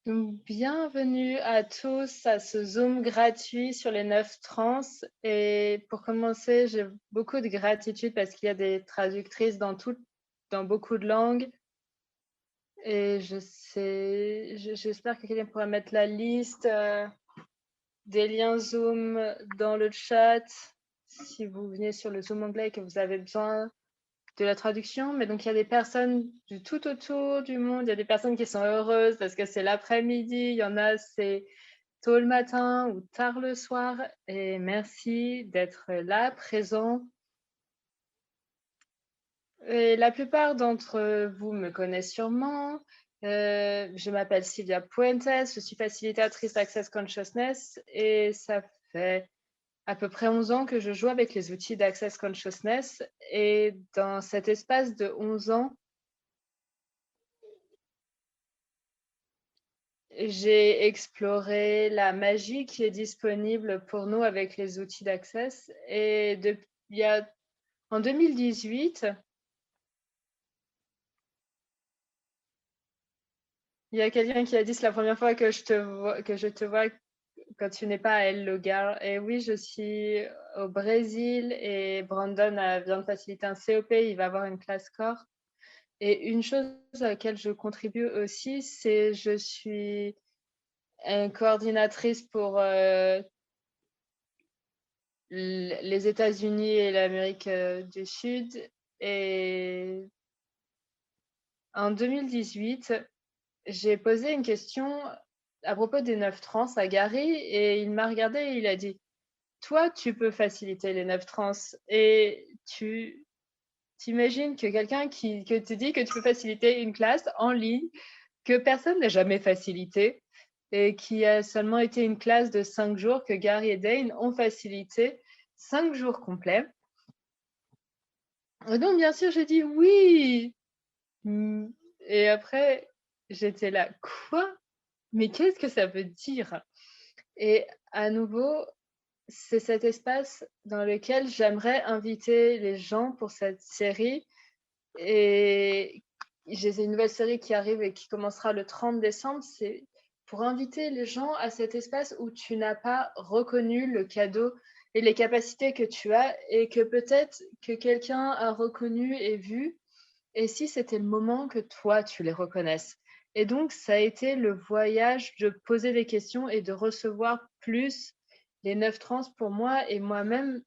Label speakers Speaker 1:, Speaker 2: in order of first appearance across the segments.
Speaker 1: Donc, bienvenue à tous à ce Zoom gratuit sur les 9 trans. Et pour commencer, j'ai beaucoup de gratitude parce qu'il y a des traductrices dans beaucoup de langues. Et j'espère que quelqu'un pourra mettre la liste des liens Zoom dans le chat si vous venez sur le Zoom anglais et que vous avez besoin de la traduction. Mais donc, il y a des personnes du tout autour du monde. Il y a des personnes qui sont heureuses parce que c'est l'après-midi. Il y en a, c'est tôt le matin ou tard le soir. Et merci d'être là, présent. Et la plupart d'entre vous me connaissent sûrement. Je m'appelle Sylvia Puentes, je suis facilitatrice d'Access Consciousness et ça fait à peu près 11 ans que je joue avec les outils d'Access Consciousness. Et dans cet espace de 11 ans, j'ai exploré la magie qui est disponible pour nous avec les outils d'Access. Et en 2018, il y a quelqu'un qui a dit c'est la première fois que je te vois quand tu n'es pas à El Lugar. Et oui, je suis au Brésil et Brandon vient de faciliter un COP, il va avoir une classe corps. Et une chose à laquelle je contribue aussi, c'est je suis une coordinatrice pour les États-Unis et l'Amérique du Sud. Et en 2018, j'ai posé une question à propos des 9 trans à Gary et il m'a regardé et il a dit toi, tu peux faciliter les 9 trans et tu t'imagines que quelqu'un que te dit que tu peux faciliter une classe en ligne que personne n'a jamais facilité et qui a seulement été une classe de 5 jours que Gary et Dane ont facilité 5 jours complets. Et donc, bien sûr, j'ai dit oui. Et après, j'étais là, quoi? Mais qu'est-ce que ça veut dire? Et à nouveau, c'est cet espace dans lequel j'aimerais inviter les gens pour cette série. Et j'ai une nouvelle série qui arrive et qui commencera le 30 décembre. C'est pour inviter les gens à cet espace où tu n'as pas reconnu le cadeau et les capacités que tu as et que peut-être que quelqu'un a reconnu et vu. Et si c'était le moment que toi, tu les reconnaisses. Et donc, ça a été le voyage de poser des questions et de recevoir plus les 9 trans pour moi et moi-même.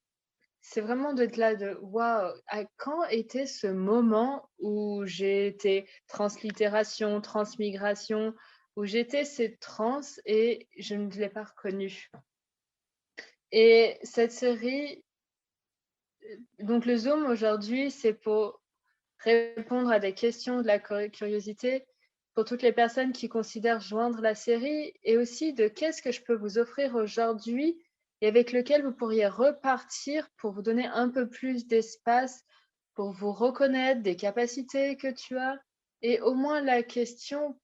Speaker 1: C'est vraiment d'être là de waouh, quand était ce moment où j'ai été translittération, transmigration, où j'étais cette trans et je ne l'ai pas reconnue. Et cette série, donc le Zoom aujourd'hui, c'est pour répondre à des questions de la curiosité pour toutes les personnes qui considèrent joindre la série et aussi de qu'est-ce que je peux vous offrir aujourd'hui et avec lequel vous pourriez repartir pour vous donner un peu plus d'espace pour vous reconnaître des capacités que tu as et au moins la question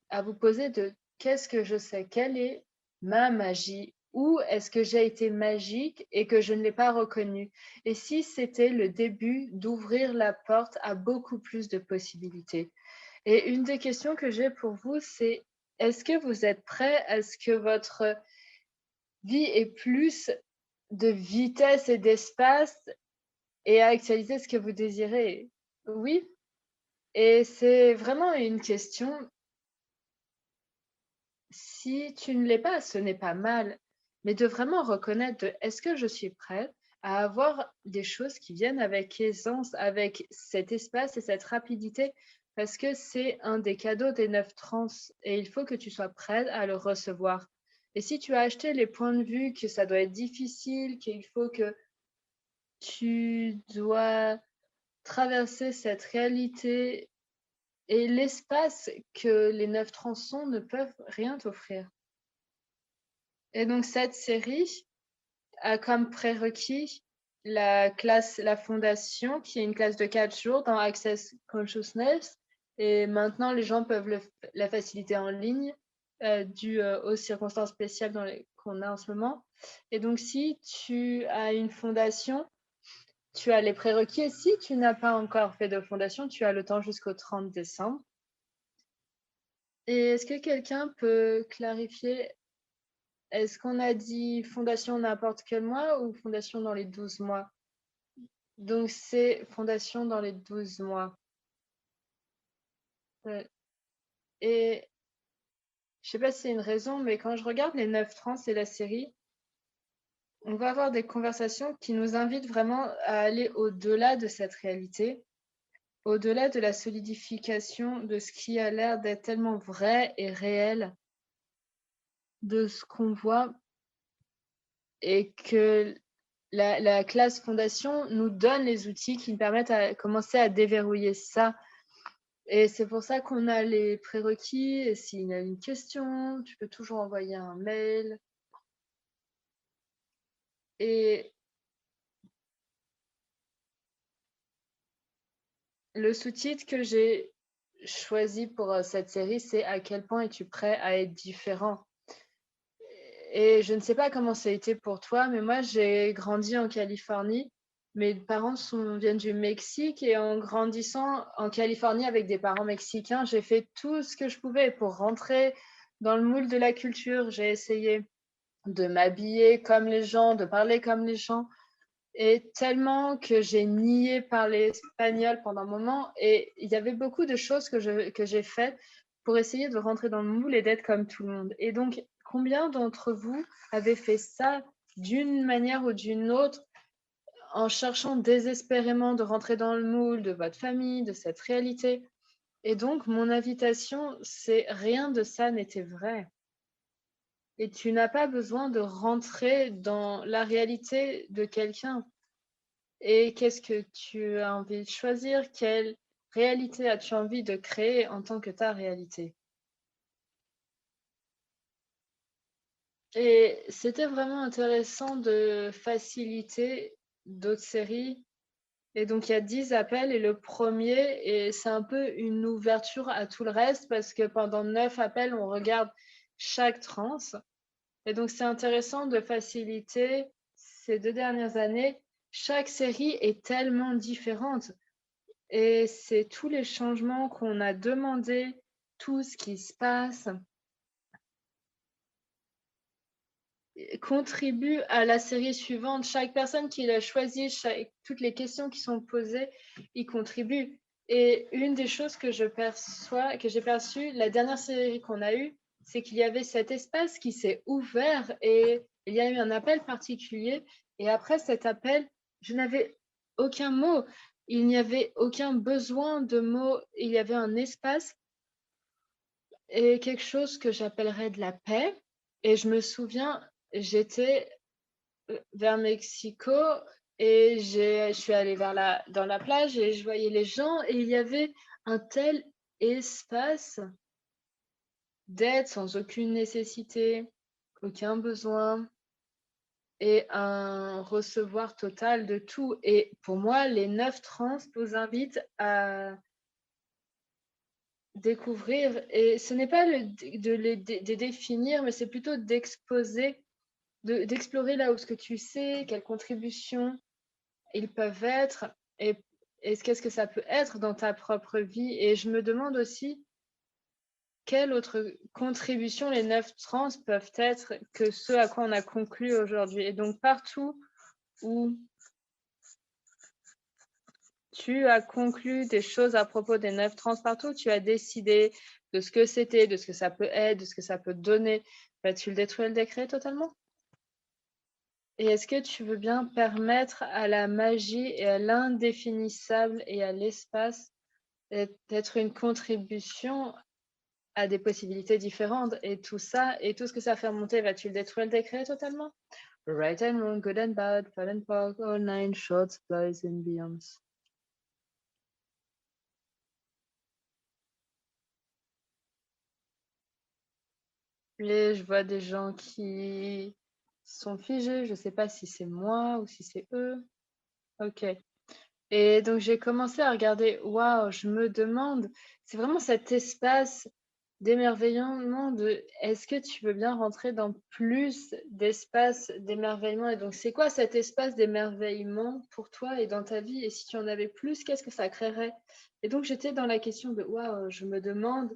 Speaker 1: à vous poser de qu'est-ce que je sais, quelle est ma magie, où est-ce que j'ai été magique et que je ne l'ai pas reconnue. Et si c'était le début d'ouvrir la porte à beaucoup plus de possibilités. Et une des questions que j'ai pour vous, c'est est-ce que vous êtes prêt à ce que votre vie ait plus de vitesse et d'espace et à actualiser ce que vous désirez? Oui. Et c'est vraiment une question. Si tu ne l'es pas, ce n'est pas mal, mais de vraiment reconnaître est-ce que je suis prête à avoir des choses qui viennent avec aisance, avec cet espace et cette rapidité, parce que c'est un des cadeaux des 9 trans et il faut que tu sois prête à le recevoir. Et si tu as acheté les points de vue que ça doit être difficile, qu'il faut que tu dois traverser cette réalité et l'espace que les 9 trans sont ne peuvent rien t'offrir. Et donc, cette série a comme prérequis la fondation, qui est une classe de 4 jours dans Access Consciousness. Et maintenant, les gens peuvent la faciliter en ligne, dû aux circonstances spéciales qu'on a en ce moment. Et donc, si tu as une fondation, tu as les prérequis. Et si tu n'as pas encore fait de fondation, tu as le temps jusqu'au 30 décembre. Et est-ce que quelqu'un peut clarifier, est-ce qu'on a dit fondation n'importe quel mois ou fondation dans les 12 mois? Donc c'est fondation dans les 12 mois. Ouais. Et je sais pas si c'est une raison, mais quand je regarde les 9 trans et la série, on va avoir des conversations qui nous invitent vraiment à aller au-delà de cette réalité, au-delà de la solidification de ce qui a l'air d'être tellement vrai et réel de ce qu'on voit, et que la classe fondation nous donne les outils qui nous permettent à commencer à déverrouiller ça. Et c'est pour ça qu'on a les prérequis. Et s'il y a une question, tu peux toujours envoyer un mail. Et le sous-titre que j'ai choisi pour cette série, c'est à quel point es-tu prêt à être différent? Et je ne sais pas comment ça a été pour toi, mais moi, j'ai grandi en Californie. Mes parents viennent du Mexique, et en grandissant en Californie avec des parents mexicains, j'ai fait tout ce que je pouvais pour rentrer dans le moule de la culture. J'ai essayé de m'habiller comme les gens, de parler comme les gens, et tellement que j'ai nié parler espagnol pendant un moment. Et il y avait beaucoup de choses que j'ai faites pour essayer de rentrer dans le moule et d'être comme tout le monde. Et donc, combien d'entre vous avez fait ça d'une manière ou d'une autre, en cherchant désespérément de rentrer dans le moule de votre famille, de cette réalité? Et donc, mon invitation, c'est rien de ça n'était vrai. Et tu n'as pas besoin de rentrer dans la réalité de quelqu'un. Et qu'est-ce que tu as envie de choisir? Quelle réalité as-tu envie de créer en tant que ta réalité? Et c'était vraiment intéressant de faciliter d'autres séries. Et donc, il y a 10 appels, et le premier, et c'est un peu une ouverture à tout le reste, parce que pendant 9 appels, on regarde chaque transe. Et donc, c'est intéressant de faciliter ces 2 dernières années. Chaque série est tellement différente. Et c'est tous les changements qu'on a demandé, tout ce qui se passe, contribue à la série suivante. Chaque personne qui l'a choisie, toutes les questions qui sont posées, y contribuent. Et une des choses que j'ai perçues, la dernière série qu'on a eue, c'est qu'il y avait cet espace qui s'est ouvert, et il y a eu un appel particulier. Et après cet appel, je n'avais aucun mot. Il n'y avait aucun besoin de mots. Il y avait un espace et quelque chose que j'appellerais de la paix. Et je me souviens, j'étais vers Mexico, et je suis allée dans la plage, et je voyais les gens, et il y avait un tel espace d'être sans aucune nécessité, aucun besoin, et un recevoir total de tout. Et pour moi, les 9 trans nous invitent à découvrir, et ce n'est pas de définir, mais c'est plutôt d'exposer, d'explorer là où ce que tu sais, quelles contributions ils peuvent être, et qu'est-ce que ça peut être dans ta propre vie. Et je me demande aussi quelle autre contribution les 9 trans peuvent être que ce à quoi on a conclu aujourd'hui. Et donc, partout où tu as conclu des choses à propos des 9 trans, partout où tu as décidé de ce que c'était, de ce que ça peut être, de ce que ça peut donner, vas-tu le détruire, le décret totalement? Et est-ce que tu veux bien permettre à la magie et à l'indéfinissable et à l'espace d'être une contribution à des possibilités différentes? Et tout ça, et tout ce que ça fait remonter, vas-tu le détruire, le décret totalement? Right and wrong, good and bad, fun and park, all nine shorts, boys and beyonds. Et je vois des gens qui sont figés, je sais pas si c'est moi ou si c'est eux. Ok. Et donc j'ai commencé à regarder, waouh, je me demande, c'est vraiment cet espace d'émerveillement de est-ce que tu veux bien rentrer dans plus d'espace d'émerveillement? Et donc c'est quoi cet espace d'émerveillement pour toi et dans ta vie? Et si tu en avais plus, qu'est-ce que ça créerait? Et donc j'étais dans la question de waouh, je me demande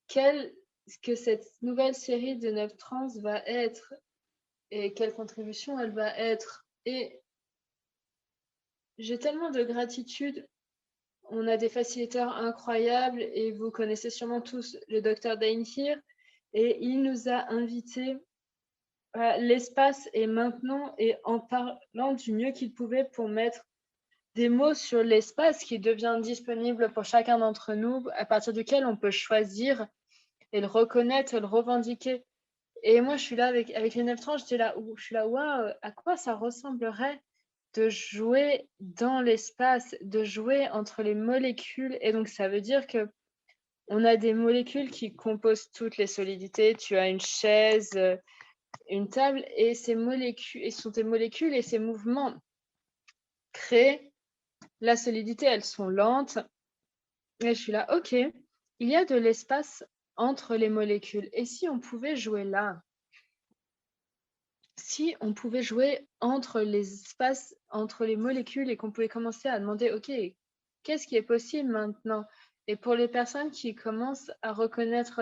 Speaker 1: quelle que cette nouvelle série de 9 trans va être et quelle contribution elle va être. Et j'ai tellement de gratitude. On a des facilitateurs incroyables et vous connaissez sûrement tous le docteur Dainhir et il nous a invités à l'espace et maintenant et en parlant du mieux qu'il pouvait pour mettre des mots sur l'espace qui devient disponible pour chacun d'entre nous à partir duquel on peut choisir et le reconnaître, le revendiquer. Et moi, je suis là avec les 9 tranches, je suis là, waouh, à quoi ça ressemblerait de jouer dans l'espace, de jouer entre les molécules. Et donc, ça veut dire que on a des molécules qui composent toutes les solidités. Tu as une chaise, une table, et ces molécules, et ce sont tes molécules et ces mouvements créent la solidité. Elles sont lentes. Et je suis là, ok, il y a de l'espace entre les molécules. Et si on pouvait jouer là? Si on pouvait jouer entre les espaces, entre les molécules et qu'on pouvait commencer à demander, OK, qu'est-ce qui est possible maintenant? Et pour les personnes qui commencent à reconnaître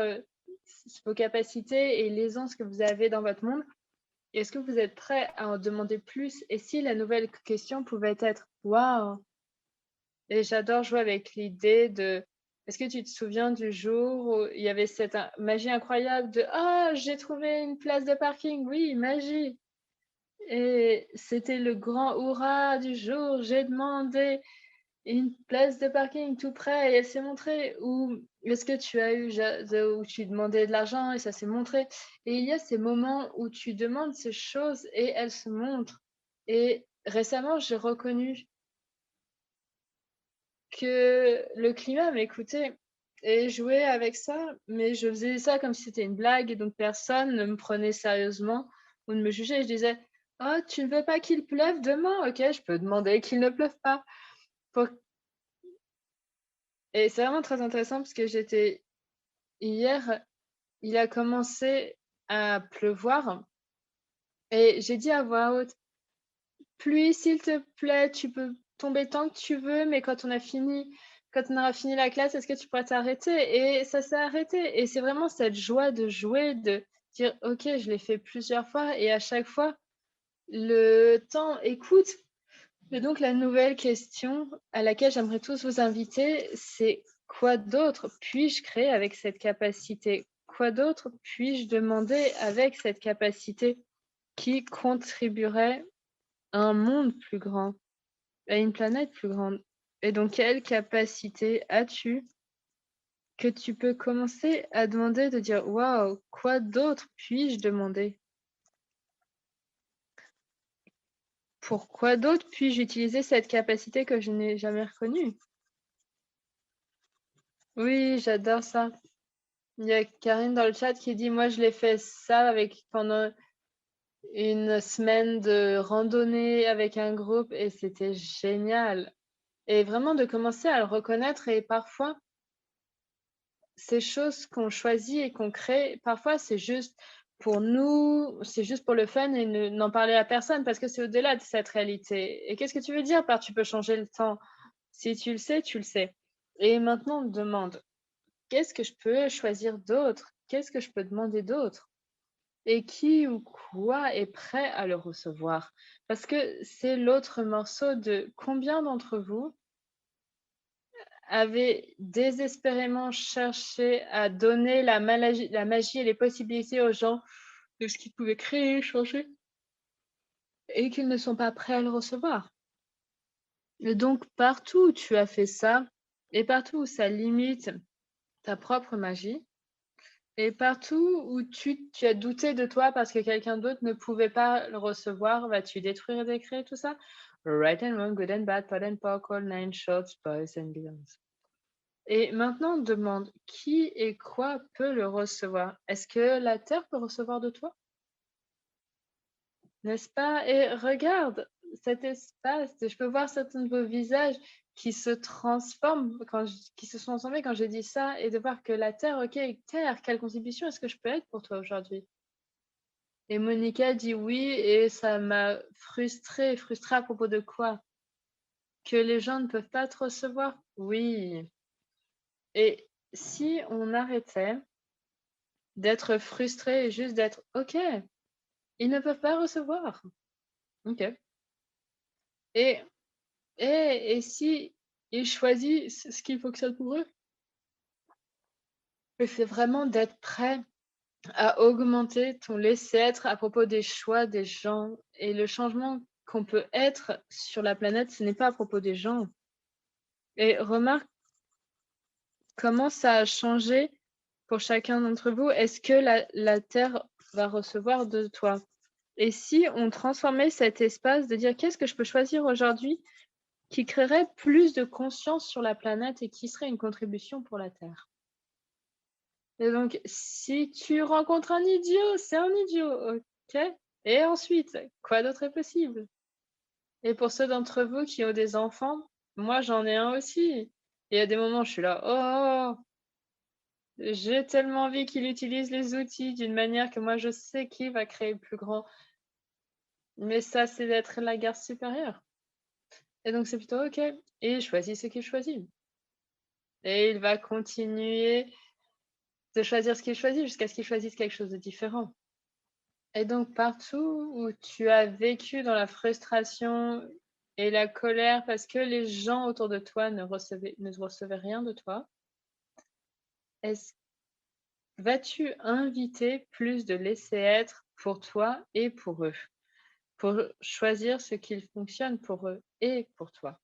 Speaker 1: vos capacités et l'aisance que vous avez dans votre monde, est-ce que vous êtes prêts à en demander plus? Et si la nouvelle question pouvait être, waouh! Et j'adore jouer avec l'idée de, est-ce que tu te souviens du jour où il y avait cette magie incroyable de, ah, j'ai trouvé une place de parking, oui, magie! Et c'était le grand hurrah du jour. J'ai demandé une place de parking tout près et elle s'est montrée. Ou est-ce que tu as eu où tu demandais de l'argent et ça s'est montré? Et il y a ces moments où tu demandes ces choses et elles se montrent. Et récemment, j'ai reconnu que le climat m'écoutait et jouait avec ça, mais je faisais ça comme si c'était une blague et donc personne ne me prenait sérieusement ou ne me jugeait. Je disais, oh, tu ne veux pas qu'il pleuve demain? Ok, je peux demander qu'il ne pleuve pas. Pour- Et c'est vraiment très intéressant parce que j'étais hier, il a commencé à pleuvoir et j'ai dit à voix haute, pluie, s'il te plaît, tu peux tomber tant que tu veux, mais quand on aura fini la classe, est-ce que tu pourras t'arrêter? Et ça s'est arrêté. Et c'est vraiment cette joie de jouer, de dire, OK, je l'ai fait plusieurs fois et à chaque fois, le temps écoute. Et donc, la nouvelle question à laquelle j'aimerais tous vous inviter, c'est quoi d'autre puis-je créer avec cette capacité? Quoi d'autre puis-je demander avec cette capacité qui contribuerait à un monde plus grand, à une planète plus grande? Et donc, quelle capacité as-tu que tu peux commencer à demander, de dire, waouh, quoi d'autre puis-je demander? Pourquoi d'autre puis-je utiliser cette capacité que je n'ai jamais reconnue? Oui, j'adore ça. Il y a Karine dans le chat qui dit, moi je l'ai fait ça pendant une semaine de randonnée avec un groupe et c'était génial. Et vraiment de commencer à le reconnaître et parfois, ces choses qu'on choisit et qu'on crée, parfois c'est juste pour nous, c'est juste pour le fun et n'en parler à personne parce que c'est au-delà de cette réalité. Et qu'est-ce que tu veux dire par tu peux changer le temps? Si tu le sais, tu le sais. Et maintenant, on te demande, qu'est-ce que je peux choisir d'autre? Qu'est-ce que je peux demander d'autre? Et qui ou quoi est prêt à le recevoir? Parce que c'est l'autre morceau de combien d'entre vous avaient désespérément cherché à donner la magie et les possibilités aux gens de ce qu'ils pouvaient créer, changer, et qu'ils ne sont pas prêts à le recevoir. Et donc, partout où tu as fait ça, et partout où ça limite ta propre magie, et partout où tu as douté de toi parce que quelqu'un d'autre ne pouvait pas le recevoir, vas-tu détruire et décréer tout ça? Right and wrong, good and bad, pot and pock, all nine shorts, boys and girls. Et maintenant, on demande qui et quoi peut le recevoir? Est-ce que la Terre peut recevoir de toi? N'est-ce pas? Et regarde cet espace, je peux voir certains de vos visages qui se transforment qui se sont transformés quand j'ai dit ça et de voir que la Terre, ok, Terre, quelle contribution est-ce que je peux être pour toi aujourd'hui? Et Monica dit oui et ça m'a frustrée. Frustrée à propos de quoi? Que les gens ne peuvent pas te recevoir? Oui. Et si on arrêtait d'être frustré et juste d'être OK, ils ne peuvent pas recevoir. OK. Et, et si ils choisissent ce qui fonctionne pour eux? Et c'est vraiment d'être prêt à augmenter ton laisser-être à propos des choix des gens et le changement qu'on peut être sur la planète, ce n'est pas à propos des gens. Et remarque comment ça a changé pour chacun d'entre vous. Est-ce que la Terre va recevoir de toi? Et si on transformait cet espace de dire: «Qu'est-ce que je peux choisir aujourd'hui qui créerait plus de conscience sur la planète et qui serait une contribution pour la Terre?» Et donc, si tu rencontres un idiot, c'est un idiot, OK? Et ensuite, quoi d'autre est possible? Et pour ceux d'entre vous qui ont des enfants, moi j'en ai un aussi. Et il y a des moments où je suis là: «Oh, j'ai tellement envie qu'il utilise les outils d'une manière que moi je sais qu'il va créer le plus grand». Mais ça, c'est d'être la garde supérieure. Et donc c'est plutôt OK. Et il choisit ce qu'il choisit. Et il va continuer de choisir ce qu'il choisit jusqu'à ce qu'il choisisse quelque chose de différent. Et donc partout où tu as vécu dans la frustration et la colère parce que les gens autour de toi ne recevaient rien de toi, est-ce vas-tu inviter plus de laisser-être pour toi et pour eux? Pour choisir ce qui fonctionne pour eux et pour toi?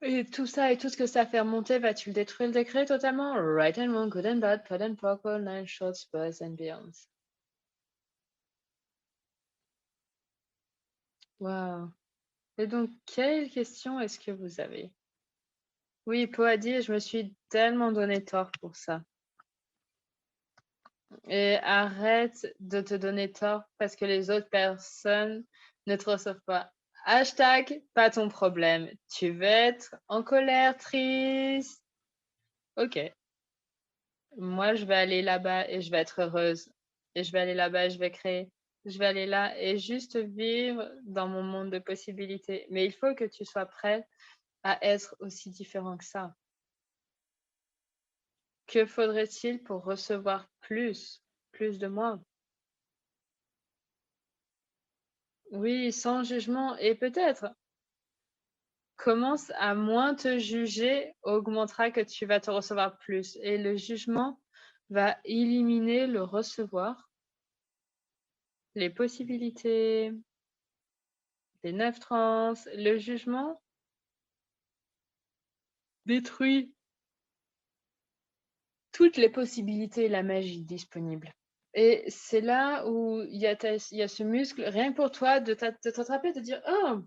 Speaker 1: Et tout ça et tout ce que ça fait remonter, vas-tu le détruire, le décret totalement? Right and wrong, good and bad, POD and POC, nine shorts, boys and beyonds. Waouh! Et donc, quelle question est-ce que vous avez? Oui, Poe a dit: «Je me suis tellement donné tort pour ça» et arrête de te donner tort parce que les autres personnes ne te reçoivent pas. Hashtag pas ton problème. Tu veux être en colère, triste? OK. Moi, je vais aller là-bas et je vais être heureuse et je vais aller là-bas et je vais créer. Je vais aller là et juste vivre dans mon monde de possibilités. Mais il faut que tu sois prêt à être aussi différent que ça. Que faudrait-il pour recevoir plus? Plus de moi? Oui, sans jugement et peut-être commence à moins te juger augmentera que tu vas te recevoir plus et le jugement va éliminer le recevoir, les possibilités, les 9 trans. Le jugement détruit toutes les possibilités et la magie disponible. Et c'est là où il y a ce muscle, rien que pour toi, de t'attraper, de dire: «Oh,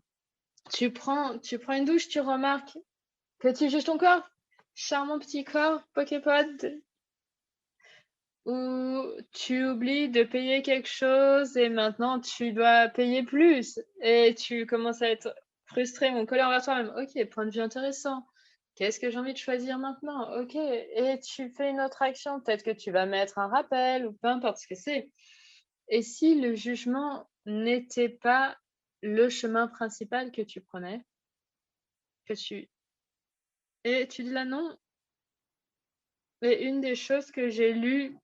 Speaker 1: tu prends une douche, tu remarques que tu juges ton corps, charmant petit corps Poképod, ou tu oublies de payer quelque chose et maintenant tu dois payer plus et tu commences à être frustré ou en colère envers toi-même. OK, point de vue intéressant. Qu'est-ce que j'ai envie de choisir maintenant? OK, et tu fais une autre action. Peut-être que tu vas mettre un rappel ou peu importe ce que c'est. Et si le jugement n'était pas le chemin principal que tu prenais, que tu et tu dis là: «Non». Et une des choses que j'ai lues,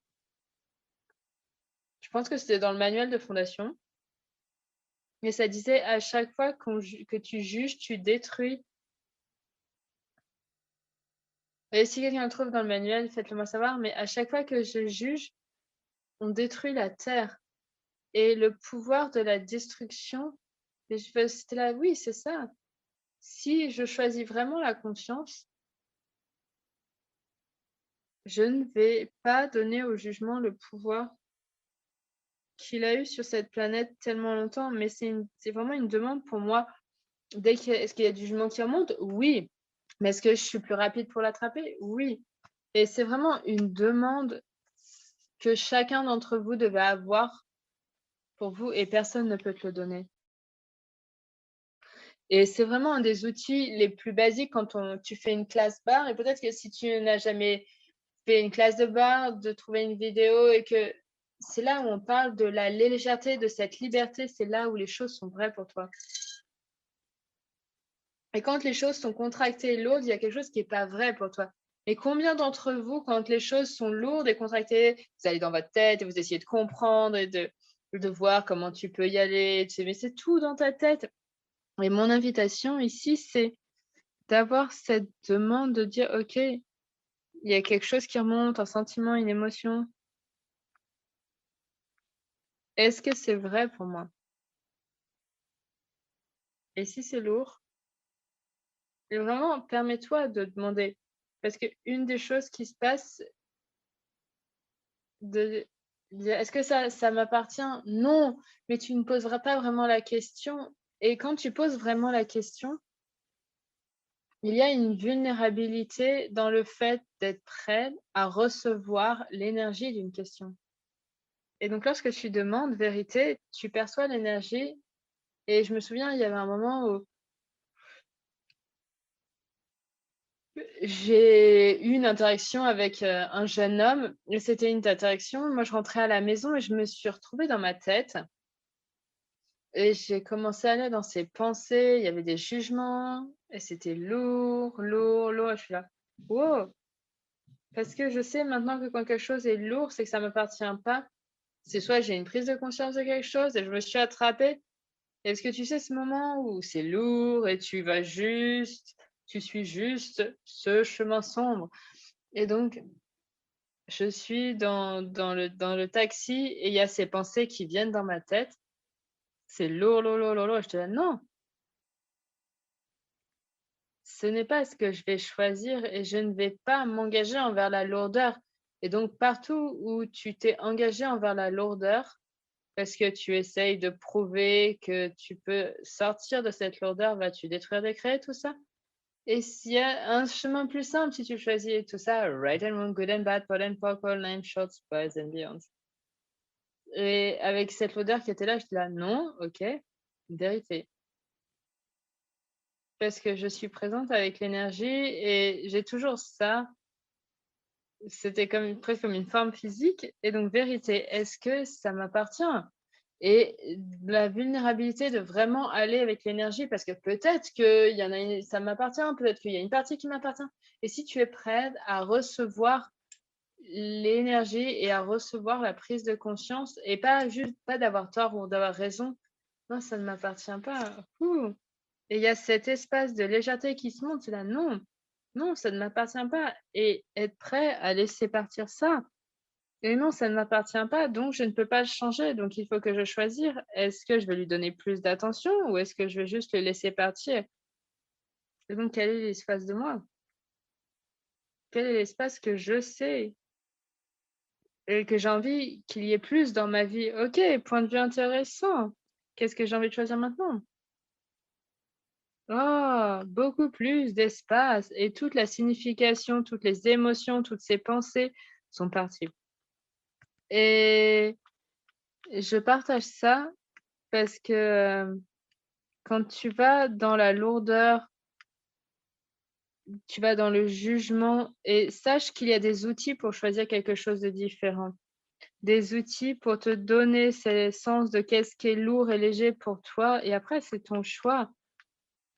Speaker 1: je pense que c'était dans le manuel de fondation, mais ça disait: «À chaque fois que tu juges, tu détruis». Et si quelqu'un le trouve dans le manuel, faites-le moi savoir, mais à chaque fois que je juge, on détruit la terre et le pouvoir de la destruction. Et c'était là: «Oui, c'est ça. Si je choisis vraiment la confiance, je ne vais pas donner au jugement le pouvoir qu'il a eu sur cette planète tellement longtemps». Mais c'est vraiment une demande pour moi. Est-ce qu'il y a du jugement qui remonte? Oui. Mais est-ce que je suis plus rapide pour l'attraper? Oui. Et c'est vraiment une demande que chacun d'entre vous devait avoir pour vous et personne ne peut te le donner. Et c'est vraiment un des outils les plus basiques quand tu fais une classe barre et peut-être que si tu n'as jamais fait une classe de barre, de trouver une vidéo et que c'est là où on parle de la légèreté, de cette liberté, c'est là où les choses sont vraies pour toi. Et quand les choses sont contractées et lourdes, il y a quelque chose qui est pas vrai pour toi. Et combien d'entre vous, quand les choses sont lourdes et contractées, vous allez dans votre tête et vous essayez de comprendre et de voir comment tu peux y aller, tu sais, mais c'est tout dans ta tête. Et mon invitation ici, c'est d'avoir cette demande de dire: «OK, il y a quelque chose qui remonte, un sentiment, une émotion. Est-ce que c'est vrai pour moi? Et si c'est lourd?» Et vraiment, permets-toi de demander. Parce qu'une des choses qui se passe, de dire: «Est-ce que ça m'appartient?» Non, mais tu ne poseras pas vraiment la question et quand tu poses vraiment la question, il y a une vulnérabilité dans le fait d'être prêt à recevoir l'énergie d'une question et donc lorsque tu demandes vérité, tu perçois l'énergie et je me souviens, il y avait un moment où j'ai eu une interaction avec, un jeune homme et c'était une interaction moi je rentrais à la maison et je me suis retrouvée dans ma tête et j'ai commencé à aller dans ses pensées, il y avait des jugements et c'était lourd, lourd, lourd et je suis là: «Wow!» parce que je sais maintenant que quand quelque chose est lourd, c'est que ça m'appartient pas. C'est soit j'ai une prise de conscience de quelque chose et je me suis attrapée. Est-ce que tu sais ce moment où c'est lourd et tu suis juste ce chemin sombre et donc je suis dans le taxi et il y a ces pensées qui viennent dans ma tête. C'est lourd, lourd, lourd, lourd, lourd et j'étais là: «Non, ce n'est pas ce que je vais choisir et je ne vais pas m'engager envers la lourdeur» et donc partout où tu t'es engagé envers la lourdeur, parce que tu essayes de prouver que tu peux sortir de cette lourdeur, vas-tu détruire des créer tout ça? Et s'il y a un chemin plus simple, si tu choisis tout ça, right and wrong, good and bad, pot and purple, nine shorts, boys and beyond. Et avec cette odeur qui était là, j'étais là: «Non, OK, vérité». Parce que je suis présente avec l'énergie et j'ai toujours ça. C'était presque comme une forme physique et donc vérité, est-ce que ça m'appartient? Et la vulnérabilité de vraiment aller avec l'énergie parce que peut-être qu'il y en a une ça m'appartient, peut-être qu'il y a une partie qui m'appartient. Et si tu es prête à recevoir l'énergie et à recevoir la prise de conscience et pas d'avoir tort ou d'avoir raison. Non, ça ne m'appartient pas. Ouh! Et il y a cet espace de légèreté qui se monte, c'est là: «Non, non, ça ne m'appartient pas» et être prêt à laisser partir ça. Et non, ça ne m'appartient pas, donc je ne peux pas le changer, donc il faut que je choisir. Est-ce que je vais lui donner plus d'attention ou est-ce que je vais juste le laisser partir? Et donc quel est l'espace de moi? Quel est l'espace que je sais et que j'ai envie qu'il y ait plus dans ma vie? OK, point de vue intéressant. Qu'est-ce que j'ai envie de choisir maintenant? Oh, beaucoup plus d'espace et toute la signification, toutes les émotions, toutes ces pensées sont parties. Et je partage ça parce que, quand tu vas dans la lourdeur, tu vas dans le jugement et sache qu'il y a des outils pour choisir quelque chose de différent. Des outils pour te donner ce sens de qu'est-ce qui est lourd et léger pour toi et après c'est ton choix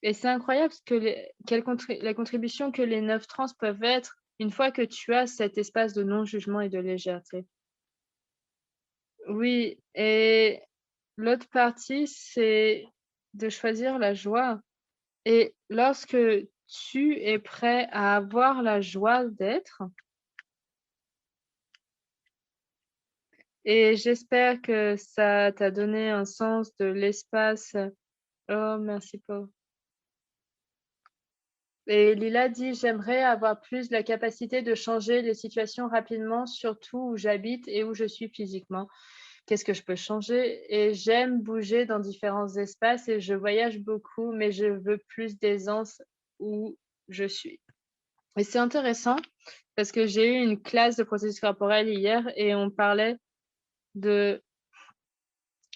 Speaker 1: et c'est incroyable ce que la contribution que les 9 trans peuvent être une fois que tu as cet espace de non-jugement et de légèreté. Oui et l'autre partie, c'est de choisir la joie et lorsque tu es prêt à avoir la joie d'être et j'espère que ça t'a donné un sens de l'espace. Oh merci Pau. Et Lila dit: «J'aimerais avoir plus la capacité de changer les situations rapidement, surtout où j'habite et où je suis physiquement. Qu'est-ce que je peux changer?» Et j'aime bouger dans différents espaces et je voyage beaucoup, mais je veux plus d'aisance où je suis. Et c'est intéressant parce que j'ai eu une classe de processus corporel hier et on parlait de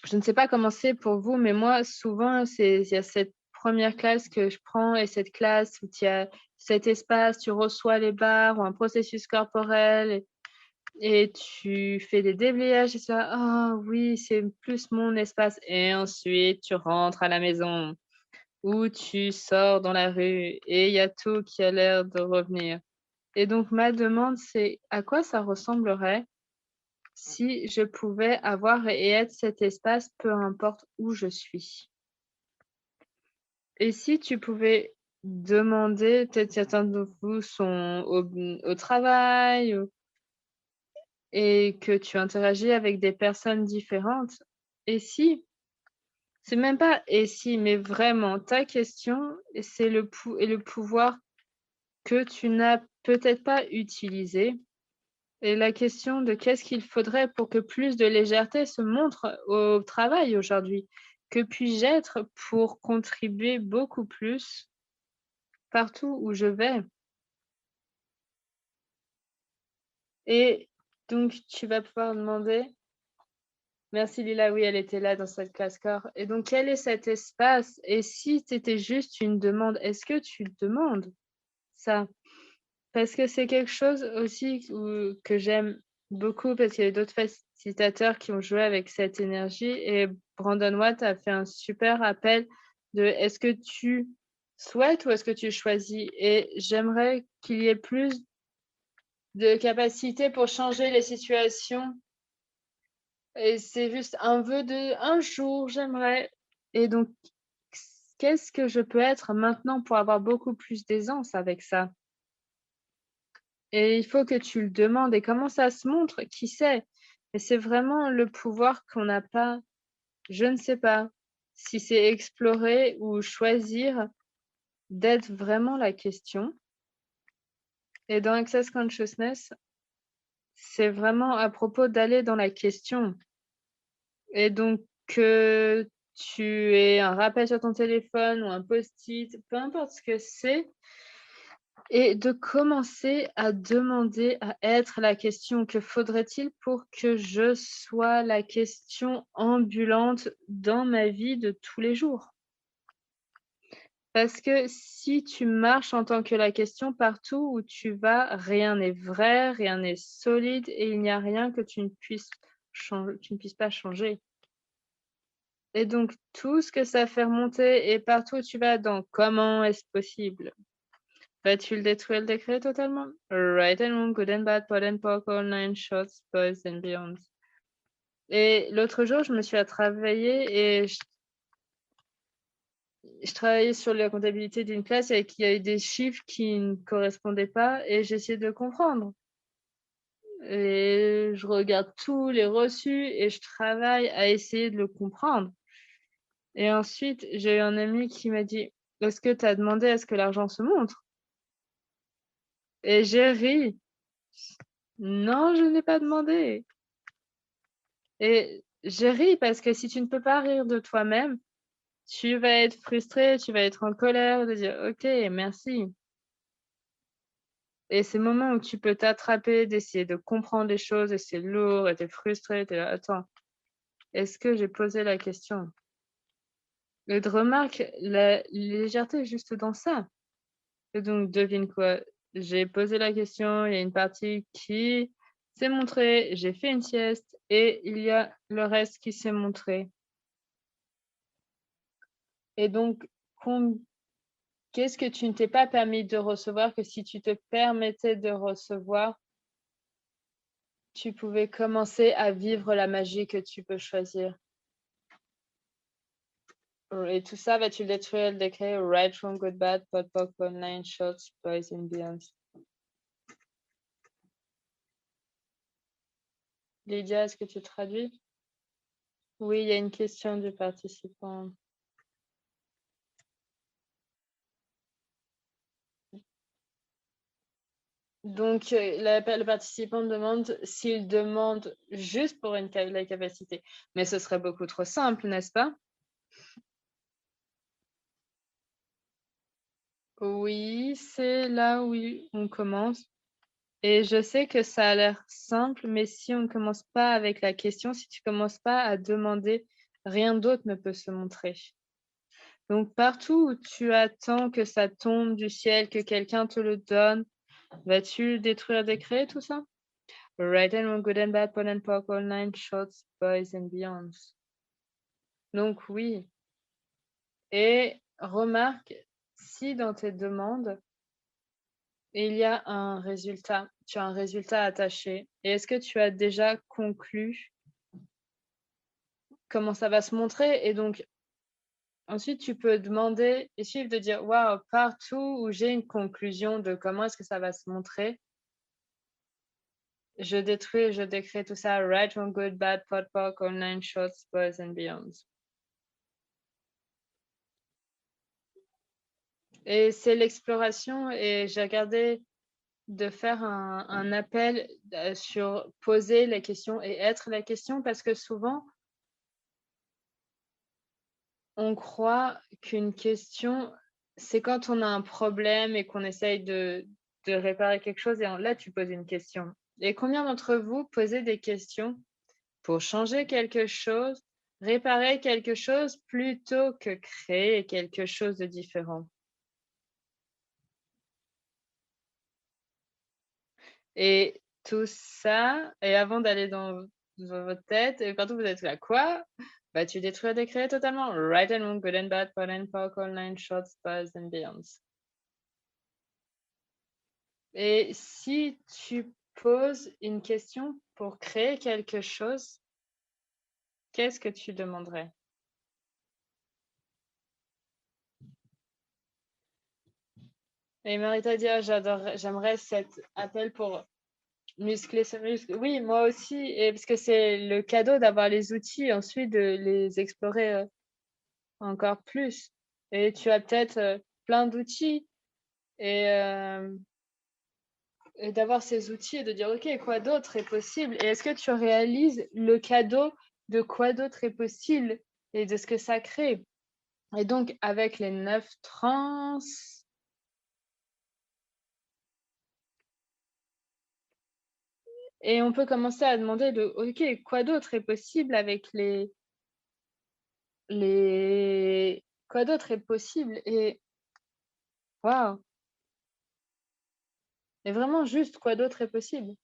Speaker 1: je ne sais pas comment c'est pour vous, mais moi, souvent, il y a cette première classe que je prends et cette classe où tu as cet espace, tu reçois les barres ou un processus corporel et tu fais des déblayages et ça. «Ah oui, c'est plus mon espace» et ensuite tu rentres à la maison où tu sors dans la rue et il y a tout qui a l'air de revenir. Et donc ma demande, c'est à quoi ça ressemblerait si je pouvais avoir et être cet espace, peu importe où je suis? Et si tu pouvais demander, peut-être certains de vous sont au travail et que tu interagis avec des personnes différentes, et si c'est même pas «et si», mais vraiment ta question, et c'est le pouvoir que tu n'as peut-être pas utilisé, et la question de qu'est-ce qu'il faudrait pour que plus de légèreté se montre au travail aujourd'hui? Que puis-je être pour contribuer beaucoup plus partout où je vais? Et donc tu vas pouvoir demander merci Lila, oui, elle était là dans cette classe-corps. Et donc quel est cet espace? Et si c'était juste une demande, est-ce que tu demandes ça? Parce que c'est quelque chose aussi que j'aime beaucoup parce qu'il y a d'autres facilitateurs qui ont joué avec cette énergie, et Brandon Watt a fait un super appel de: «Est-ce que tu souhaites ou est-ce que tu choisis?» Et j'aimerais qu'il y ait plus de capacité pour changer les situations, et c'est juste un vœu de un jour, j'aimerais. Et donc qu'est-ce que je peux être maintenant pour avoir beaucoup plus d'aisance avec ça? Et il faut que tu le demandes, et comment ça se montre? Qui sait? Et c'est vraiment le pouvoir qu'on n'a pas. Je ne sais pas si c'est explorer ou choisir d'être vraiment la question. Et dans Access Consciousness, c'est vraiment à propos d'aller dans la question. Et donc que tu aies un rappel sur ton téléphone ou un post-it, peu importe ce que c'est, et de commencer à demander à être la question. Que faudrait-il pour que je sois la question ambulante dans ma vie de tous les jours? Parce que si tu marches en tant que la question partout où tu vas, rien n'est vrai, rien n'est solide, et il n'y a rien que tu ne puisses pas changer. Et donc tout ce que ça fait remonter, et partout où tu vas dans «Comment est-ce possible?» Vas-tu le détruire, le décret totalement? Right and wrong, good and bad, pot and pork, all nine shorts, boys and beyonds. Et l'autre jour, je me suis à travailler, et je travaillais sur la comptabilité d'une classe et qu'il y avait des chiffres qui ne correspondaient pas, et j'essayais de comprendre. Et je regarde tous les reçus et je travaille à essayer de le comprendre. Et ensuite, j'ai eu un ami qui m'a dit: «Est-ce que tu as demandé à ce que l'argent se montre?» Et j'ai ri. Non, je n'ai pas demandé. Et je ris parce que si tu ne peux pas rire de toi-même, tu vas être frustré, tu vas être en colère de dire: «OK, merci». Et ces moments où tu peux t'attraper, d'essayer de comprendre les choses, et c'est lourd et tu es frustré, tu es là: «Attends, est-ce que j'ai posé la question?» Et de remarque la légèreté est juste dans ça. Et donc devine quoi? J'ai posé la question, il y a une partie qui s'est montrée, j'ai fait une sieste, et il y a le reste qui s'est montré. Et donc com qu'est-ce que tu ne t'es pas permis de recevoir, que si tu te permettais de recevoir, tu pouvais commencer à vivre la magie que tu peux choisir? Et tout ça, vas-tu le détruire, le décret, right, wrong, good, bad, pot, poc, pot, nine, shots, boys and beyonds. Lydia, est-ce que tu traduis? Oui, il y a une question du participant. Donc, le participant demande s'il demande juste pour la capacité. Mais ce serait beaucoup trop simple, n'est-ce pas? Oui, c'est là où on commence. Et je sais que ça a l'air simple, mais si on ne commence pas avec la question, si tu commences pas à demander, rien d'autre ne peut se montrer. Donc partout où tu attends que ça tombe du ciel, que quelqu'un te le donne, vas-tu détruire, décret, tout ça? Right and wrong, good and bad, pot and pork, all nine shorts, boys and beyonds. Donc oui. Et remarque si dans tes demandes, il y a un résultat, tu as un résultat attaché. Et est-ce que tu as déjà conclu comment ça va se montrer? Et donc, ensuite, tu peux demander et suivre de dire, waouh, partout où j'ai une conclusion de comment est-ce que ça va se montrer, je détruis, je décrée tout ça, right, wrong, good, bad, pot, poc, online, shorts, boys and beyonds. Et c'est l'exploration et j'ai regardé de faire un appel sur poser les questions et être la question parce que souvent, on croit qu'une question, c'est quand on a un problème et qu'on essaye de réparer quelque chose et là, tu poses une question. Et combien d'entre vous posez des questions pour changer quelque chose, réparer quelque chose plutôt que créer quelque chose de différent? Et tout ça, et avant d'aller dans votre tête, et partout vous êtes là, quoi? Bah, tu détruis et décréer totalement. Right and wrong, good and bad, pot and poc, online, shorts, buzz and beyonds. Et si tu poses une question pour créer quelque chose, qu'est-ce que tu demanderais? Et Marita dit, ah, j'aimerais cet appel pour muscler ce muscle. Oui, moi aussi, et parce que c'est le cadeau d'avoir les outils et ensuite de les explorer encore plus. Et tu as peut-être plein d'outils et, et d'avoir ces outils et de dire, OK, quoi d'autre est possible? Et est-ce que tu réalises le cadeau de quoi d'autre est possible et de ce que ça crée? Et donc, avec les 9 trans, et on peut commencer à demander OK, quoi d'autre est possible avec quoi d'autre est possible? Et waouh! Et vraiment juste quoi d'autre est possible?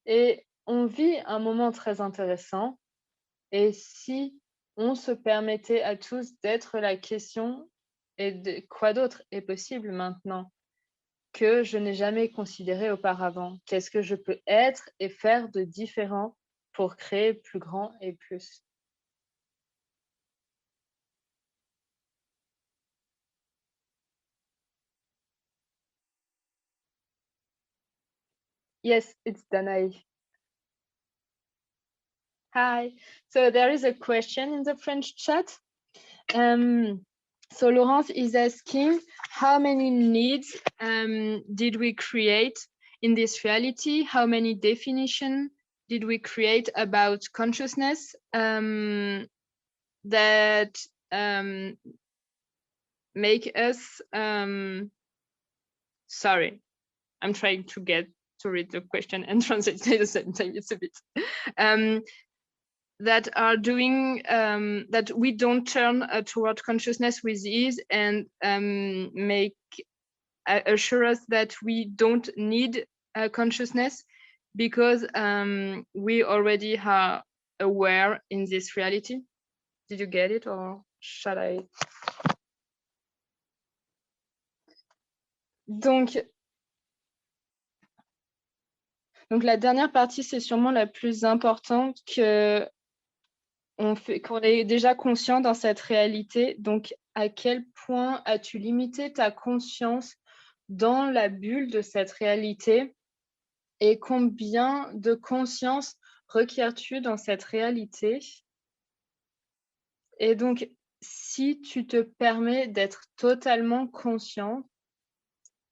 Speaker 1: Et on vit un moment très intéressant. Et si on se permettait à tous d'être la question et de quoi d'autre est possible maintenant que je n'ai jamais considéré auparavant? Qu'est-ce que je peux être et faire de différent pour créer plus grand et plus? Yes, it's Danaï. Hi. So there is a question in the French chat. So Laurence is asking, how many needs did we create in this reality? How many definitions did we create about consciousness that make us, sorry, I'm trying to read the question and translate at the same time, it's a bit. That are doing that we don't turn toward consciousness with ease and make assure us that we don't need consciousness because we already are aware in this reality. Did you get it or shall I? Donc la dernière partie, c'est sûrement la plus importante que qu'on est déjà conscient dans cette réalité. Donc, à quel point as-tu limité ta conscience dans la bulle de cette réalité et combien de conscience requiers-tu dans cette réalité? Et donc, si tu te permets d'être totalement conscient,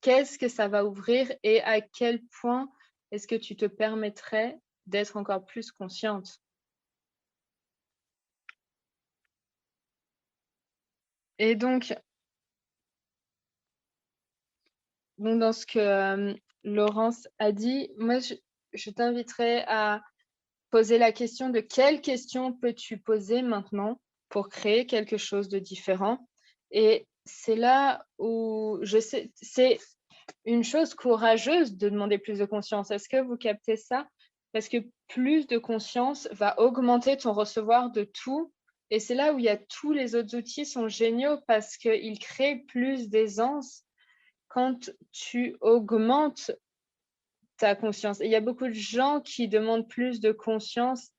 Speaker 1: qu'est-ce que ça va ouvrir et à quel point est-ce que tu te permettrais d'être encore plus consciente? Et donc dans ce que Laurence a dit, moi, je t'inviterais à poser la question de quelle question peux-tu poser maintenant pour créer quelque chose de différent? Et c'est là où je sais, c'est une chose courageuse de demander plus de conscience. Est-ce que vous captez ça? Parce que plus de conscience va augmenter ton recevoir de tout Et c'est là où il y a tous les autres outils sont géniaux parce qu'ils créent plus d'aisance quand tu augmentes ta conscience. Et il y a beaucoup de gens qui demandent plus de conscience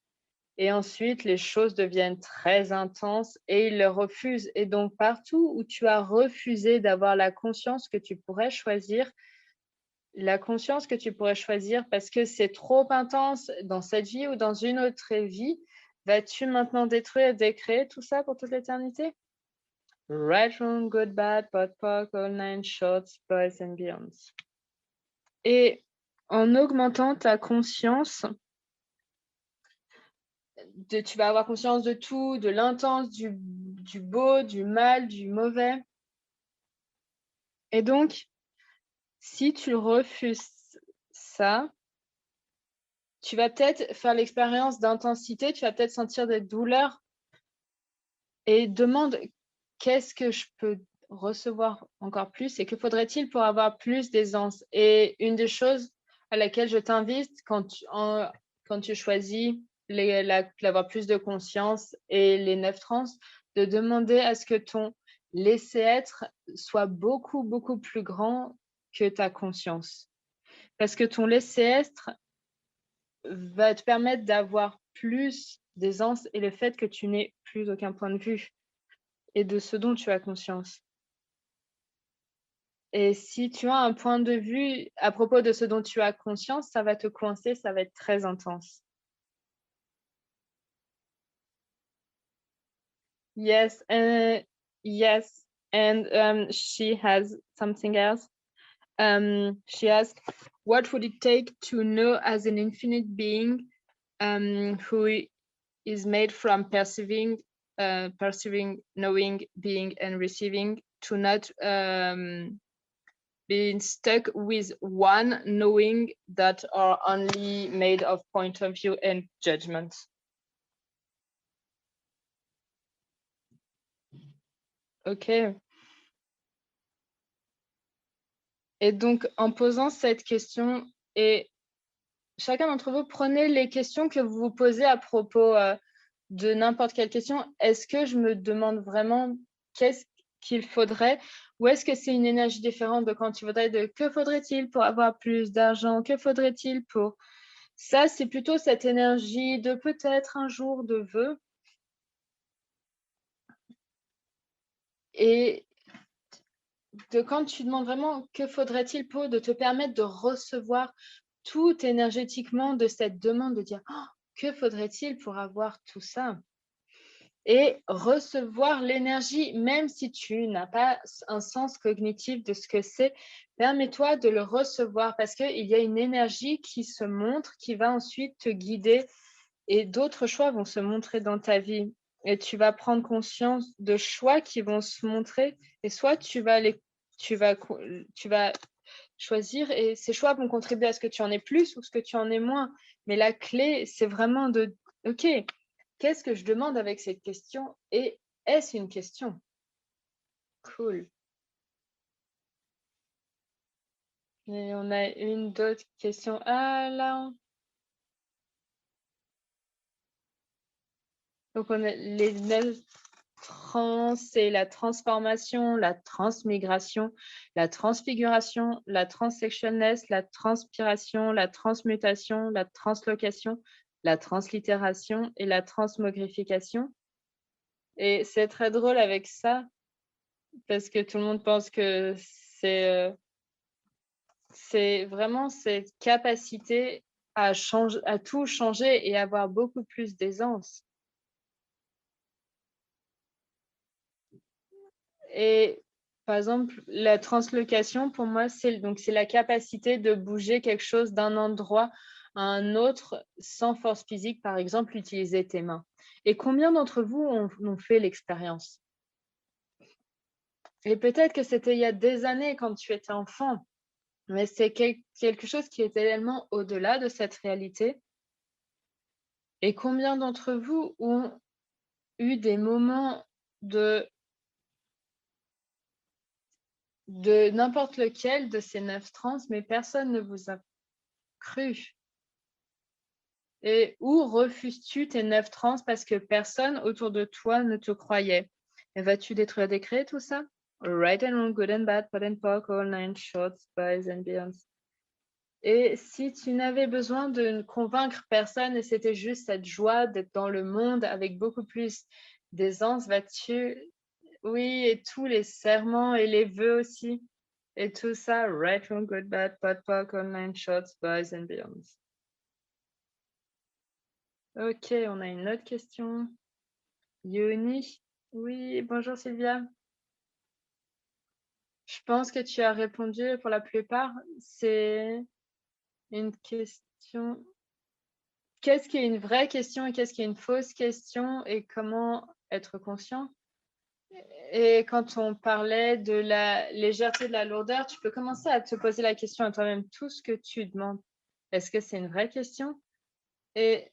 Speaker 1: et ensuite les choses deviennent très intenses et ils le refusent. Et donc partout où tu as refusé d'avoir la conscience que tu pourrais choisir, parce que c'est trop intense dans cette vie ou dans une autre vie, vas-tu maintenant détruire et décréer tout ça pour toute l'éternité? Right, wrong, good, bad, pot, poc, all nine shorts, boys and beyonds. Et en augmentant ta conscience, tu vas avoir conscience de tout, de l'intense, du beau, du mal, du mauvais. Et donc, si tu refuses ça, tu vas peut-être faire l'expérience d'intensité, tu vas peut-être sentir des douleurs et demande qu'est-ce que je peux recevoir encore plus et que faudrait-il pour avoir plus d'aisance. Et une des choses à laquelle je t'invite quand tu choisis d'avoir plus de conscience et les 9 trans, de demander à ce que ton laisser-être soit beaucoup, beaucoup plus grand que ta conscience. Parce que ton laisser-être va te permettre d'avoir plus d'aisance et le fait que tu n'aies plus aucun point de vue et de ce dont tu as conscience. Et si tu as un point de vue à propos de ce dont tu as conscience, ça va te coincer, ça va être très intense. Yes, yes, and she has something else. She asked, what would it take to know as an infinite being who is made from perceiving, knowing, being, and receiving, to not being stuck with one knowing that are only made of point of view and judgment. Ok. Et donc, en posant cette question, et chacun d'entre vous, prenez les questions que vous vous posez à propos de n'importe quelle question. Est-ce que je me demande vraiment qu'est-ce qu'il faudrait, ou est-ce que c'est une énergie différente de quand tu voudrais de que faudrait-il pour avoir plus d'argent, que faudrait-il pour... Ça, c'est plutôt cette énergie de peut-être un jour de vœu. Et de quand tu demandes vraiment que faudrait-il pour de te permettre de recevoir tout énergétiquement de cette demande de dire oh, que faudrait-il pour avoir tout ça et recevoir l'énergie même si tu n'as pas un sens cognitif de ce que c'est, permets-toi de le recevoir parce qu'il y a une énergie qui se montre, qui va ensuite te guider et d'autres choix vont se montrer dans ta vie et tu vas prendre conscience de choix qui vont se montrer et soit tu vas choisir et ces choix vont contribuer à ce que tu en aies plus ou ce que tu en aies moins. Mais la clé, c'est vraiment de, OK, qu'est-ce que je demande avec cette question et est-ce une question? Cool. Et on a une d'autres question. Ah là. Donc on a les 9 trans, c'est la transformation, la transmigration, la transfiguration, la transsectionness, la transpiration, la transmutation, la translocation, la translittération et la transmogrification. Et c'est très drôle avec ça, parce que tout le monde pense que c'est vraiment cette capacité à tout changer et avoir beaucoup plus d'aisance. Et par exemple, la translocation, pour moi, c'est la capacité de bouger quelque chose d'un endroit à un autre sans force physique, par exemple, utiliser tes mains. Et combien d'entre vous ont fait l'expérience? Et peut-être que c'était il y a des années quand tu étais enfant, mais c'est quelque chose qui est tellement au-delà de cette réalité. Et combien d'entre vous ont eu des moments de n'importe lequel de ces 9 trans, mais personne ne vous a cru. Et où refuses-tu tes 9 trans parce que personne autour de toi ne te croyait? Et vas-tu détruire des crêtes, tout ça? Right and wrong, good and bad, pot and pock, all nine shorts, boys and beyonds. Et si tu n'avais besoin de ne convaincre personne et c'était juste cette joie d'être dans le monde avec beaucoup plus d'aisance, vas-tu... Oui, et tous les serments et les vœux aussi. Et tout ça, right, wrong, good, bad, pot, pock, all nine shorts, boys and beyonds. Ok, on a une autre question. Yoni. Oui, bonjour Sylvia. Je pense que tu as répondu pour la plupart. C'est une question. Qu'est-ce qui est une vraie question et qu'est-ce qui est une fausse question et comment être conscient? Et quand on parlait de la légèreté, de la lourdeur, tu peux commencer à te poser la question à toi-même, tout ce que tu demandes. Est-ce que c'est une vraie question? Et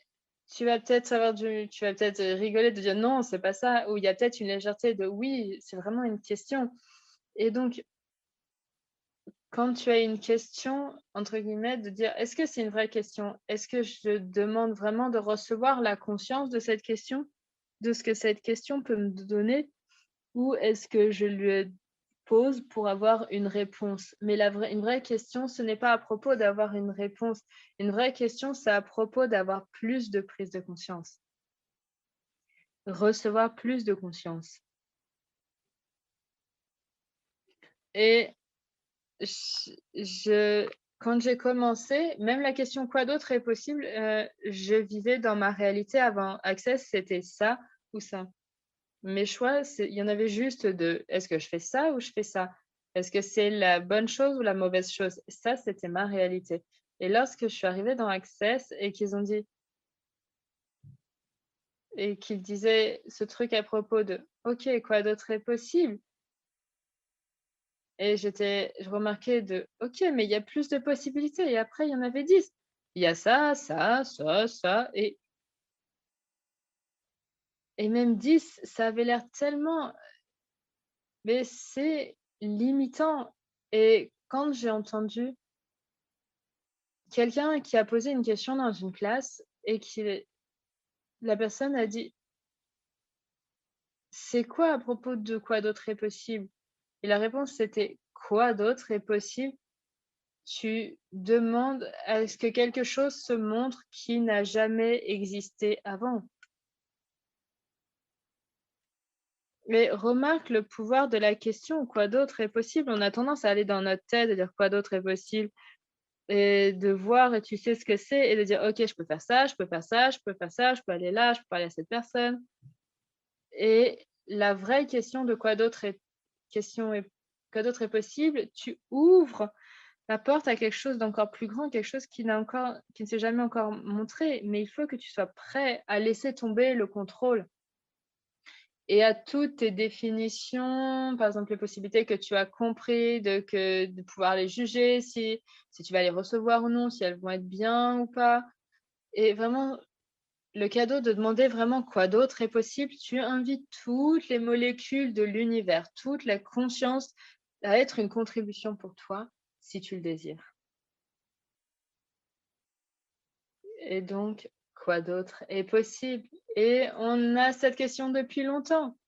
Speaker 1: tu vas peut-être rigoler de dire non, c'est pas ça, ou il y a peut-être une légèreté de oui, c'est vraiment une question. Et donc, quand tu as une question, entre guillemets, de dire est-ce que c'est une vraie question? Est-ce que je demande vraiment de recevoir la conscience de cette question, de ce que cette question peut me donner, ou est-ce que je lui pose pour avoir une réponse? Mais une vraie question, ce n'est pas à propos d'avoir une réponse. Une vraie question, c'est à propos d'avoir plus de prise de conscience. Recevoir plus de conscience. Et quand j'ai commencé, même la question quoi d'autre est possible, je vivais dans ma réalité avant Access, c'était ça ou ça. Mes choix, il y en avait juste deux. Est-ce que je fais ça ou je fais ça? Est-ce que c'est la bonne chose ou la mauvaise chose? Ça, c'était ma réalité. Et lorsque je suis arrivée dans Access et qu'ils ont dit, et qu'ils disaient ce truc à propos de OK, quoi d'autre est possible? Et je remarquais OK, mais il y a plus de possibilités. Et après, il y en avait 10. Il y a ça, ça, ça, ça. Et même 10, ça avait l'air tellement. Mais c'est limitant. Et quand j'ai entendu quelqu'un qui a posé une question dans une classe et la personne a dit c'est quoi à propos de quoi d'autre est possible? Et la réponse c'était quoi d'autre est possible? Tu demandes à ce que quelque chose se montre qui n'a jamais existé avant. Mais remarque le pouvoir de la question, quoi d'autre est possible? On a tendance à aller dans notre tête et dire quoi d'autre est possible et de voir et tu sais ce que c'est et de dire ok, je peux faire ça, je peux faire ça, je peux faire ça, je peux aller là, je peux aller à cette personne. Et la vraie question de quoi d'autre est possible, tu ouvres la porte à quelque chose d'encore plus grand, quelque chose qui ne s'est jamais encore montré, mais il faut que tu sois prêt à laisser tomber le contrôle et à toutes tes définitions, par exemple, les possibilités que tu as compris de pouvoir les juger, si tu vas les recevoir ou non, si elles vont être bien ou pas. Et vraiment, le cadeau de demander vraiment quoi d'autre est possible, tu invites toutes les molécules de l'univers, toute la conscience à être une contribution pour toi, si tu le désires. Et donc, quoi d'autre est possible? Et on a cette question depuis longtemps.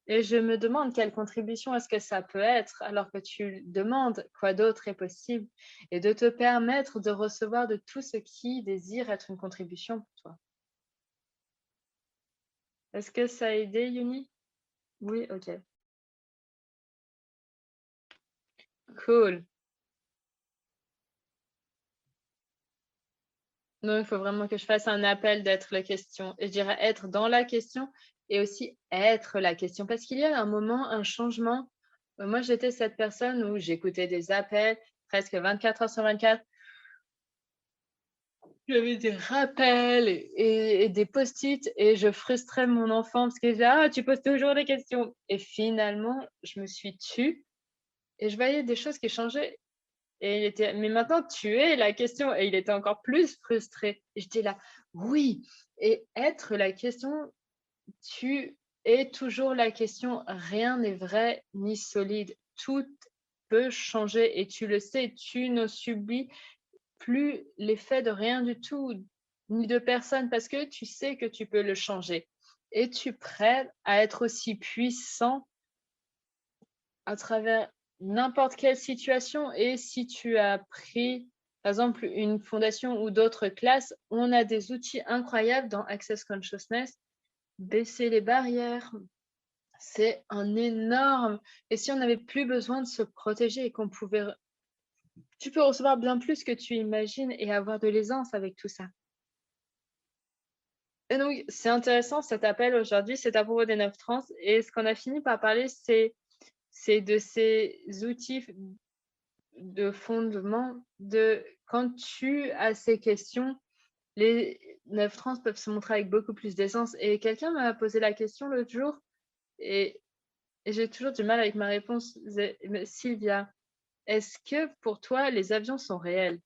Speaker 1: Et je me demande quelle contribution est-ce que ça peut être alors que tu demandes quoi d'autre est possible et de te permettre de recevoir de tout ce qui désire être une contribution pour toi. Est-ce que ça a aidé, Yuni? Oui, ok. Cool. Non, il faut vraiment que je fasse un appel d'être la question. Et je dirais être dans la question et aussi être la question. Parce qu'il y a un moment, un changement. Moi, j'étais cette personne où j'écoutais des appels presque 24 heures sur 24. J'avais des rappels et des post-it et je frustrais mon enfant parce qu'il disait ah, tu poses toujours des questions. Et finalement, je me suis tue et je voyais des choses qui changeaient. Et il était, mais maintenant, tu es la question. Et il était encore plus frustré. Et j'étais là, oui. Et être la question, tu es toujours la question. Rien n'est vrai ni solide. Tout peut changer et tu le sais. Tu ne subis plus l'effet de rien du tout, ni de personne, parce que tu sais que tu peux le changer. Es-tu prêt à être aussi puissant à travers n'importe quelle situation? Et si tu as pris, par exemple, une fondation ou d'autres classes, on a des outils incroyables dans Access Consciousness. Baisser les barrières, c'est un énorme. Et si on n'avait plus besoin de se protéger et qu'on pouvait, tu peux recevoir bien plus que tu imagines et avoir de l'aisance avec tout ça. Et donc, c'est intéressant cet appel aujourd'hui, c'est à propos des 9 trans. Et ce qu'on a fini par parler, c'est de ces outils de fondement de quand tu as ces questions, les 9 trans peuvent se montrer avec beaucoup plus d'essence. Et quelqu'un m'a posé la question l'autre jour et j'ai toujours du mal avec ma réponse. Mais Sylvia, est-ce que pour toi, les avions sont réels?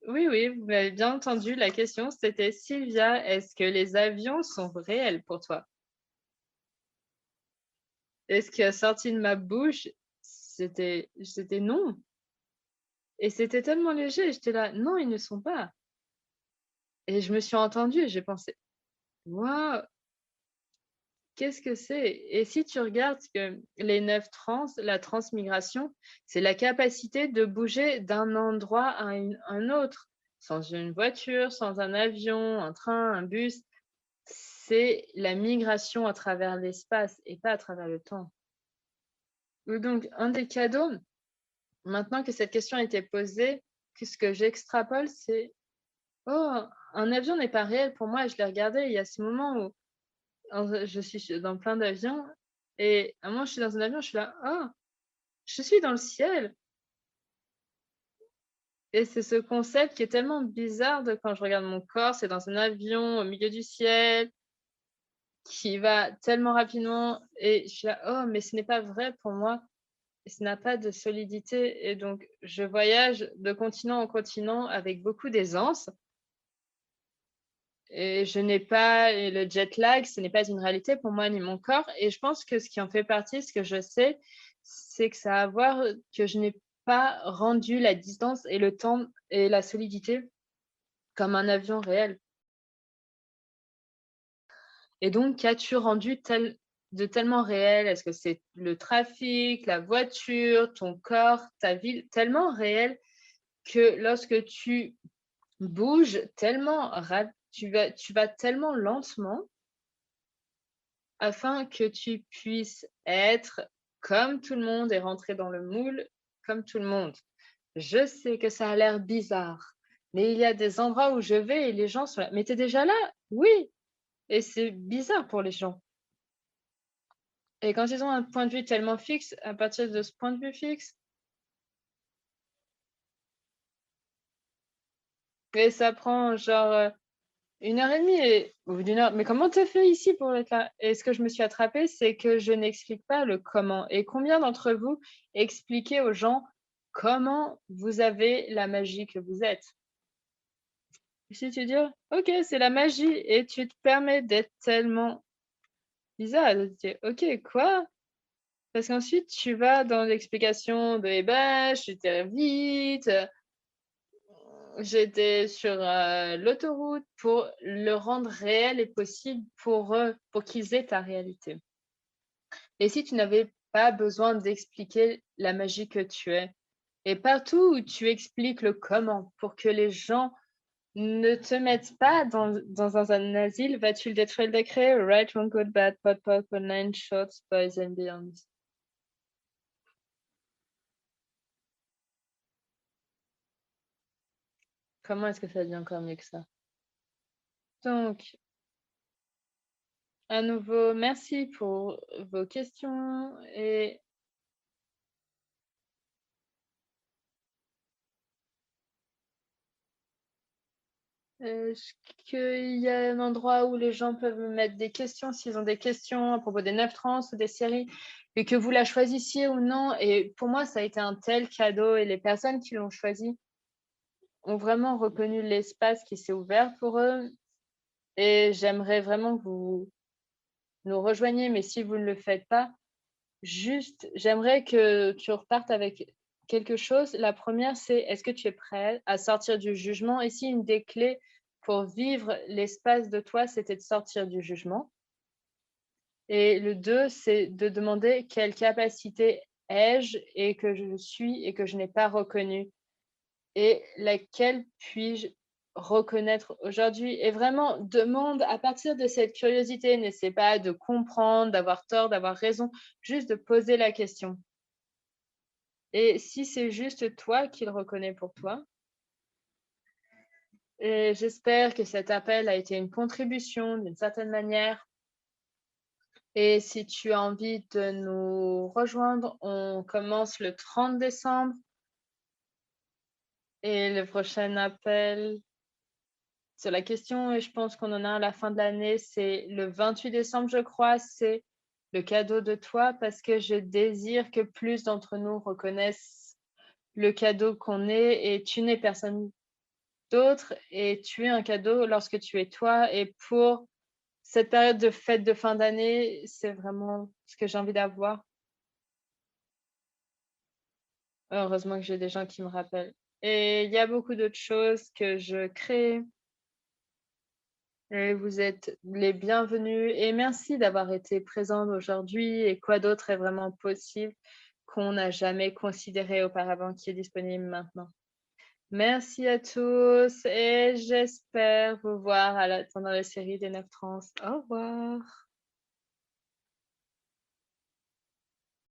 Speaker 1: Oui, oui, vous m'avez bien entendu. La question, c'était Sylvia, est-ce que les avions sont réels pour toi? Et ce qui a sorti de ma bouche, c'était non. Et c'était tellement léger, j'étais là, non, ils ne sont pas. Et je me suis entendue et j'ai pensé, waouh, qu'est-ce que c'est? Et si tu regardes que les 9 trans, la transmigration, c'est la capacité de bouger d'un endroit à un autre, sans une voiture, sans un avion, un train, un bus. C'est la migration à travers l'espace et pas à travers le temps. Donc, un des cadeaux, maintenant que cette question a été posée, que ce que j'extrapole, c'est oh, un avion n'est pas réel pour moi. Je l'ai regardé. Il y a ce moment où je suis dans plein d'avions et à un moment, je suis dans un avion, je suis là, oh, je suis dans le ciel. Et c'est ce concept qui est tellement bizarre de quand je regarde mon corps, c'est dans un avion au milieu du ciel qui va tellement rapidement et je suis là, oh, mais ce n'est pas vrai pour moi. Et ça n'a pas de solidité et donc je voyage de continent en continent avec beaucoup d'aisance et je n'ai pas et le jet lag, ce n'est pas une réalité pour moi ni mon corps et je pense que ce qui en fait partie, ce que je sais, c'est que ça a à voir, que je n'ai pas rendu la distance et le temps et la solidité comme un avion réel et donc qu'as-tu rendu tellement réel? Est-ce que c'est le trafic, la voiture, ton corps, ta ville, tellement réel que lorsque tu bouges tellement tu vas tellement lentement afin que tu puisses être comme tout le monde et rentrer dans le moule comme tout le monde. Je sais que ça a l'air bizarre, mais il y a des endroits où je vais et les gens sont là: «Mais tu es déjà là?» «Oui» et c'est bizarre pour les gens et quand ils ont un point de vue tellement fixe, à partir de ce point de vue fixe et ça prend genre, 1 heure et demie et au bout d'une heure: «Mais comment tu as fait ici pour être là?» et ce que je me suis attrapée, c'est que je n'explique pas le comment et combien d'entre vous expliquez aux gens comment vous avez la magie que vous êtes? Si tu dis: «OK, c'est la magie» et tu te permets d'être tellement bizarre, de te dire: «OK, quoi?» parce qu'ensuite tu vas dans l'explication de: «Eh ben, je suis allée vite, j'étais sur, l'autoroute pour le rendre réel et possible pour eux, pour qu'ils aient ta réalité. Et si tu n'avais pas besoin d'expliquer la magie que tu es et partout où tu expliques le comment pour que les gens ne te mettent pas dans un asile, vas-tu le détruire le décret? Right, wrong, good, bad, pot, pot, nine, shorts, boys and beyond. Comment est-ce que ça devient encore mieux que ça? Donc à nouveau, merci pour vos questions et est-ce qu'il y a un endroit où les gens peuvent me mettre des questions, s'ils ont des questions à propos des 9 trans ou des séries et que vous la choisissiez ou non? Et pour moi, ça a été un tel cadeau et les personnes qui l'ont choisi ont vraiment reconnu l'espace qui s'est ouvert pour eux et j'aimerais vraiment que vous nous rejoigniez, mais si vous ne le faites pas, juste, j'aimerais que tu repartes avec quelque chose. La première, c'est: est-ce que tu es prêt à sortir du jugement? Et si une des clés pour vivre l'espace de toi, c'était de sortir du jugement. Et le 2, c'est de demander: quelle capacité ai-je et que je suis et que je n'ai pas reconnue? Et laquelle puis-je reconnaître aujourd'hui? Et vraiment demande à partir de cette curiosité, n'essaie pas de comprendre, d'avoir tort, d'avoir raison, juste de poser la question. Et si c'est juste toi qui le reconnais pour toi, et j'espère que cet appel a été une contribution d'une certaine manière. Et si tu as envie de nous rejoindre, on commence le 30 décembre et le prochain appel sur la question, et je pense qu'on en a à la fin de l'année, c'est le 28 décembre, je crois, c'est le cadeau de toi, parce que je désire que plus d'entre nous reconnaissent le cadeau qu'on est, et tu n'es personne d'autre et tu es un cadeau lorsque tu es toi. Et pour cette période de fête de fin d'année, c'est vraiment ce que j'ai envie d'avoir. Heureusement que j'ai des gens qui me rappellent. Et il y a beaucoup d'autres choses que je crée. Et vous êtes les bienvenus et merci d'avoir été présents aujourd'hui. Et quoi d'autre est vraiment possible qu'on n'a jamais considéré auparavant, qui est disponible maintenant. Merci à tous et j'espère vous voir pendant la série des 9 trans. Au revoir.